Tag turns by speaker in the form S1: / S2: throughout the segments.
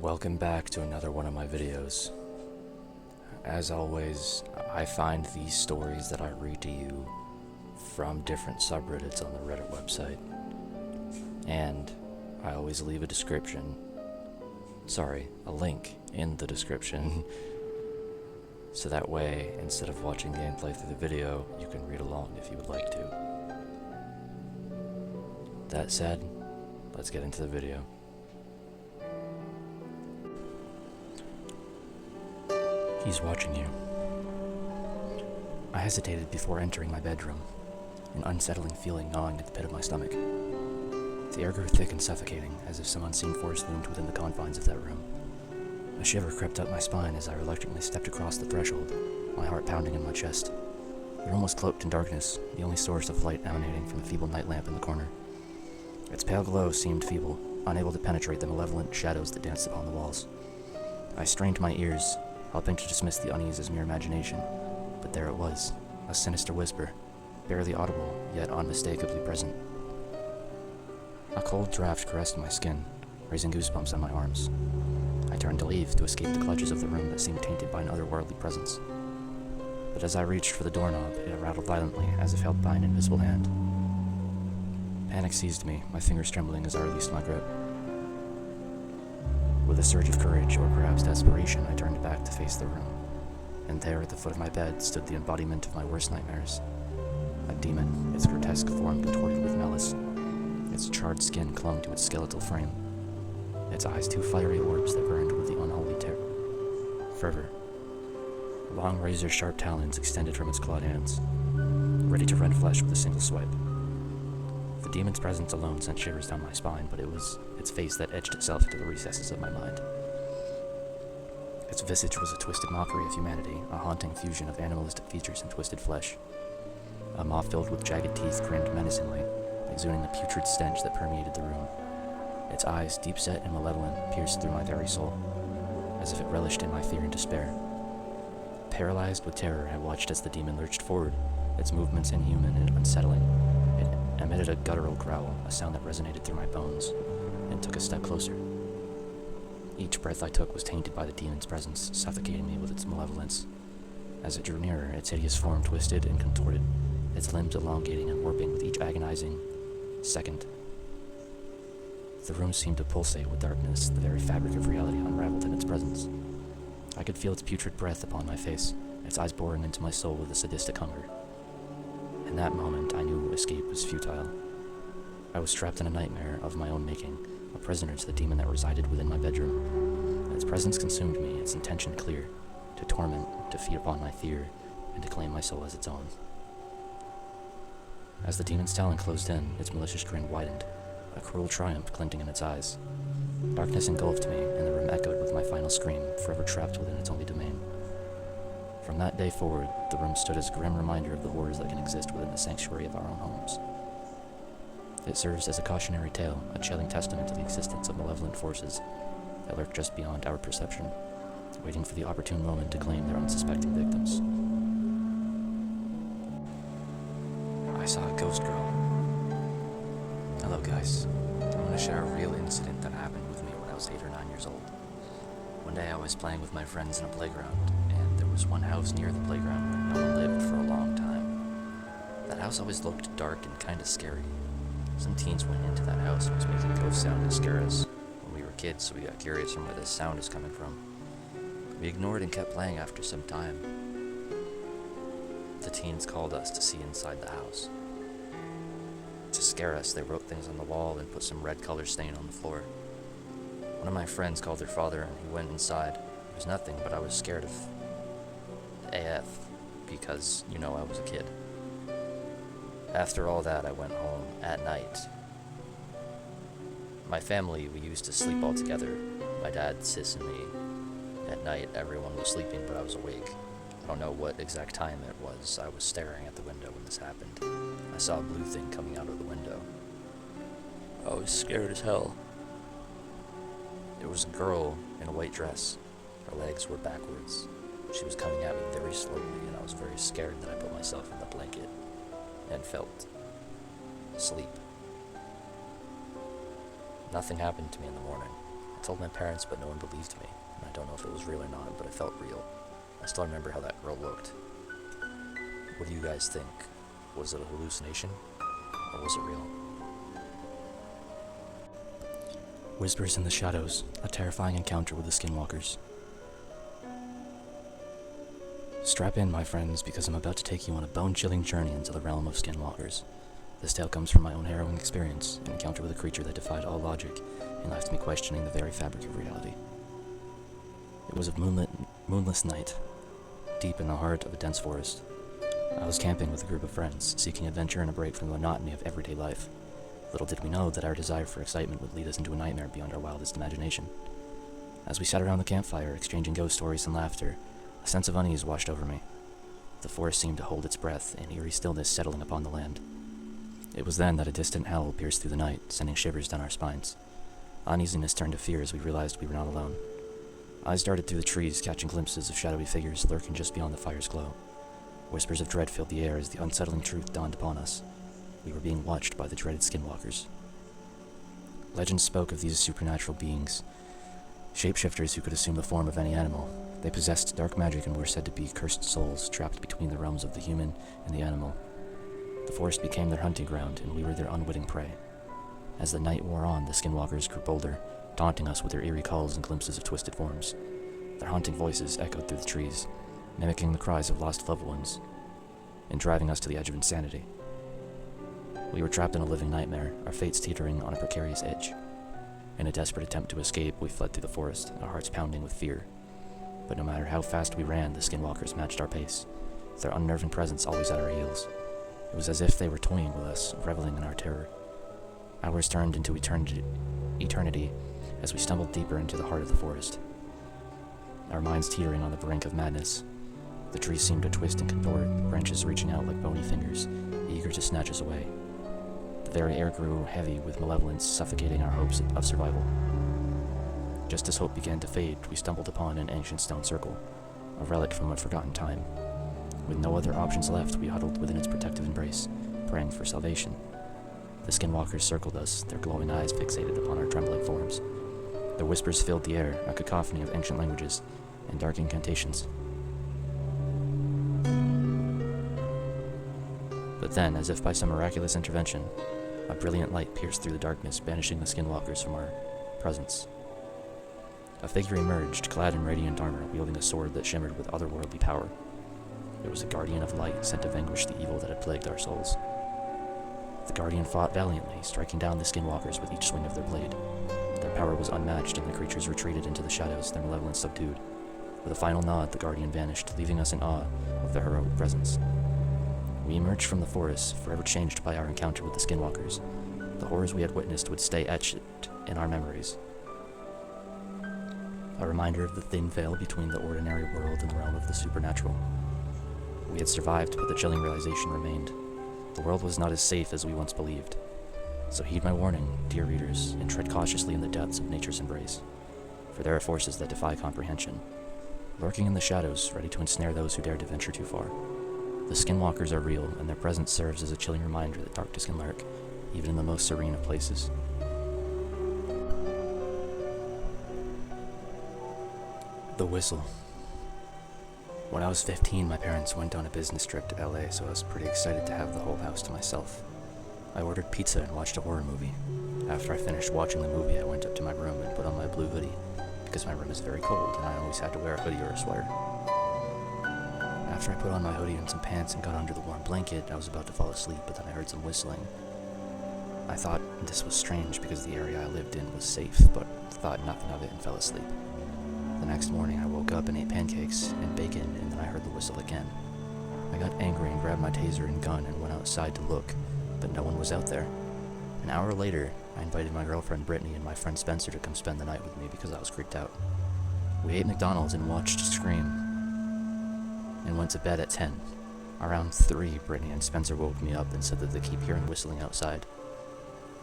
S1: Welcome back to another one of my videos. As always, I find these stories that I read to you from different subreddits on the Reddit website. And I always leave a link in the description. So that way, instead of watching gameplay through the video, you can read along if you would like to. That said, let's get into the video. He's watching you. I hesitated before entering my bedroom, an unsettling feeling gnawing at the pit of my stomach. The air grew thick and suffocating, as if some unseen force loomed within the confines of that room. A shiver crept up my spine as I reluctantly stepped across the threshold, my heart pounding in my chest. The room was cloaked in darkness, the only source of light emanating from the feeble night lamp in the corner. Its pale glow seemed feeble, unable to penetrate the malevolent shadows that danced upon the walls. I strained my ears, helping to dismiss the unease as mere imagination, but there it was, a sinister whisper, barely audible, yet unmistakably present. A cold draft caressed my skin, raising goosebumps on my arms. I turned to leave to escape the clutches of the room that seemed tainted by an otherworldly presence. But as I reached for the doorknob, it rattled violently, as if held by an invisible hand. Panic seized me, my fingers trembling as I released my grip. With a surge of courage, or perhaps desperation, I turned back to face the room. And there, at the foot of my bed, stood the embodiment of my worst nightmares. A demon, its grotesque form contorted with malice. Its charred skin clung to its skeletal frame. Its eyes two fiery orbs that burned with the unholy fervor. Long razor-sharp talons extended from its clawed hands, ready to rend flesh with a single swipe. The demon's presence alone sent shivers down my spine, but it was its face that etched itself into the recesses of my mind. Its visage was a twisted mockery of humanity, a haunting fusion of animalistic features and twisted flesh. A maw filled with jagged teeth grinned menacingly, exuding the putrid stench that permeated the room. Its eyes, deep-set and malevolent, pierced through my very soul, as if it relished in my fear and despair. Paralyzed with terror, I watched as the demon lurched forward, its movements inhuman and unsettling. It emitted a guttural growl, a sound that resonated through my bones, and took a step closer. Each breath I took was tainted by the demon's presence, suffocating me with its malevolence. As it drew nearer, its hideous form twisted and contorted, its limbs elongating and warping with each agonizing second. The room seemed to pulsate with darkness, the very fabric of reality unraveled in its presence. I could feel its putrid breath upon my face, its eyes boring into my soul with a sadistic hunger. In that moment, I knew escape was futile. I was trapped in a nightmare of my own making, a prisoner to the demon that resided within my bedroom. Its presence consumed me, its intention clear, to torment, to feed upon my fear, and to claim my soul as its own. As the demon's talon closed in, its malicious grin widened, a cruel triumph glinting in its eyes. Darkness engulfed me, and the room echoed with my final scream, forever trapped within its only domain. From that day forward, the room stood as a grim reminder of the horrors that can exist within the sanctuary of our own homes. It serves as a cautionary tale, a chilling testament to the existence of malevolent forces that lurk just beyond our perception, waiting for the opportune moment to claim their unsuspecting victims. I saw a ghost girl. Hello guys, I want to share a real incident that happened with me when I was 8 or 9 years old. One day I was playing with my friends in a playground, and there was one house near the playground where no one lived for a long time. That house always looked dark and kinda scary. Some teens went into that house and was making ghost sound to scare us. When we were kids, so we got curious from where this sound is coming from. We ignored and kept playing after some time. The teens called us to see inside the house. To scare us, they wrote things on the wall and put some red color stain on the floor. One of my friends called their father and he went inside. There was nothing, but I was scared of AF because, I was a kid. After all that, I went home at night. My family, we used to sleep all together. My dad, sis, and me. At night, everyone was sleeping, but I was awake. I don't know what exact time it was. I was staring at the window when this happened. I saw a blue thing coming out of the window. I was scared as hell. It was a girl in a white dress. Her legs were backwards. She was coming at me very slowly, and I was very scared that I put myself in the blanket and felt asleep. Nothing happened to me in the morning. I told my parents, but no one believed me, and I don't know if it was real or not, but it felt real. I still remember how that girl looked. What do you guys think? Was it a hallucination, or was it real? Whispers in the Shadows, a terrifying encounter with the Skinwalkers. Strap in, my friends, because I'm about to take you on a bone-chilling journey into the realm of Skinwalkers. This tale comes from my own harrowing experience, an encounter with a creature that defied all logic and left me questioning the very fabric of reality. It was a moonless night, deep in the heart of a dense forest. I was camping with a group of friends, seeking adventure and a break from the monotony of everyday life. Little did we know that our desire for excitement would lead us into a nightmare beyond our wildest imagination. As we sat around the campfire, exchanging ghost stories and laughter, a sense of unease washed over me. The forest seemed to hold its breath, an eerie stillness settling upon the land. It was then that a distant howl pierced through the night, sending shivers down our spines. Uneasiness turned to fear as we realized we were not alone. Eyes darted through the trees, catching glimpses of shadowy figures lurking just beyond the fire's glow. Whispers of dread filled the air as the unsettling truth dawned upon us. We were being watched by the dreaded Skinwalkers. Legends spoke of these supernatural beings, shapeshifters who could assume the form of any animal. They possessed dark magic and were said to be cursed souls trapped between the realms of the human and the animal. The forest became their hunting ground, and we were their unwitting prey. As the night wore on, the Skinwalkers grew bolder, taunting us with their eerie calls and glimpses of twisted forms. Their haunting voices echoed through the trees, mimicking the cries of lost loved ones, and driving us to the edge of insanity. We were trapped in a living nightmare, our fates teetering on a precarious edge. In a desperate attempt to escape, we fled through the forest, our hearts pounding with fear. But no matter how fast we ran, the Skinwalkers matched our pace, their unnerving presence always at our heels. It was as if they were toying with us, reveling in our terror. Hours turned into eternity as we stumbled deeper into the heart of the forest, our minds teetering on the brink of madness. The trees seemed to twist and contort, branches reaching out like bony fingers, eager to snatch us away. The very air grew heavy with malevolence, suffocating our hopes of survival. Just as hope began to fade, we stumbled upon an ancient stone circle, a relic from a forgotten time. With no other options left, we huddled within its protective embrace, praying for salvation. The Skinwalkers circled us, their glowing eyes fixated upon our trembling forms. Their whispers filled the air, a cacophony of ancient languages and dark incantations. But then, as if by some miraculous intervention, a brilliant light pierced through the darkness, banishing the Skinwalkers from our presence. A figure emerged, clad in radiant armor, wielding a sword that shimmered with otherworldly power. It was a guardian of light, sent to vanquish the evil that had plagued our souls. The guardian fought valiantly, striking down the Skinwalkers with each swing of their blade. Their power was unmatched, and the creatures retreated into the shadows, their malevolence subdued. With a final nod, the guardian vanished, leaving us in awe of their heroic presence. We emerged from the forest, forever changed by our encounter with the Skinwalkers. The horrors we had witnessed would stay etched in our memories. A reminder of the thin veil between the ordinary world and the realm of the supernatural. We had survived, but the chilling realization remained. The world was not as safe as we once believed. So heed my warning, dear readers, and tread cautiously in the depths of nature's embrace. For there are forces that defy comprehension, lurking in the shadows, ready to ensnare those who dare to venture too far. The Skinwalkers are real, and their presence serves as a chilling reminder that darkness can lurk, even in the most serene of places. The Whistle. When I was 15, my parents went on a business trip to LA, so I was pretty excited to have the whole house to myself. I ordered pizza and watched a horror movie. After I finished watching the movie, I went up to my room and put on my blue hoodie, because my room is very cold and I always had to wear a hoodie or a sweater. After I put on my hoodie and some pants and got under the warm blanket, I was about to fall asleep, but then I heard some whistling. I thought this was strange because the area I lived in was safe, but thought nothing of it and fell asleep. The next morning, I woke up and ate pancakes and bacon, and then I heard the whistle again. I got angry and grabbed my taser and gun and went outside to look, but no one was out there. An hour later, I invited my girlfriend Brittany and my friend Spencer to come spend the night with me because I was creeped out. We ate McDonald's and watched Scream, and went to bed at 10. Around 3, Brittany and Spencer woke me up and said that they keep hearing whistling outside.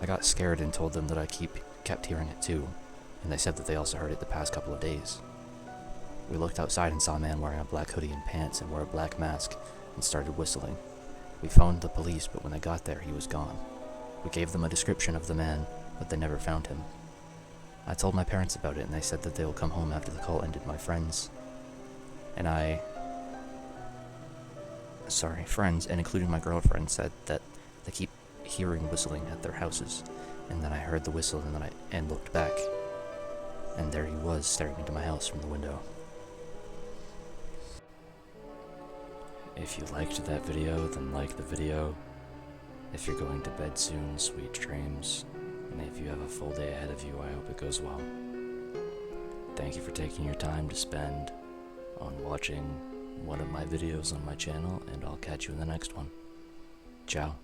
S1: I got scared and told them that I kept hearing it too, and they said that they also heard it the past couple of days. We looked outside and saw a man wearing a black hoodie and pants and wore a black mask and started whistling. We phoned the police, but when they got there, he was gone. We gave them a description of the man, but they never found him. I told my parents about it, and they said that they will come home after the call ended. My friends, friends, and including my girlfriend, said that they keep hearing whistling at their houses. And then I heard the whistle, and looked back, and there he was, staring into my house from the window. If you liked that video, then like the video. If you're going to bed soon, sweet dreams. And if you have a full day ahead of you, I hope it goes well. Thank you for taking your time to spend on watching one of my videos on my channel, and I'll catch you in the next one. Ciao.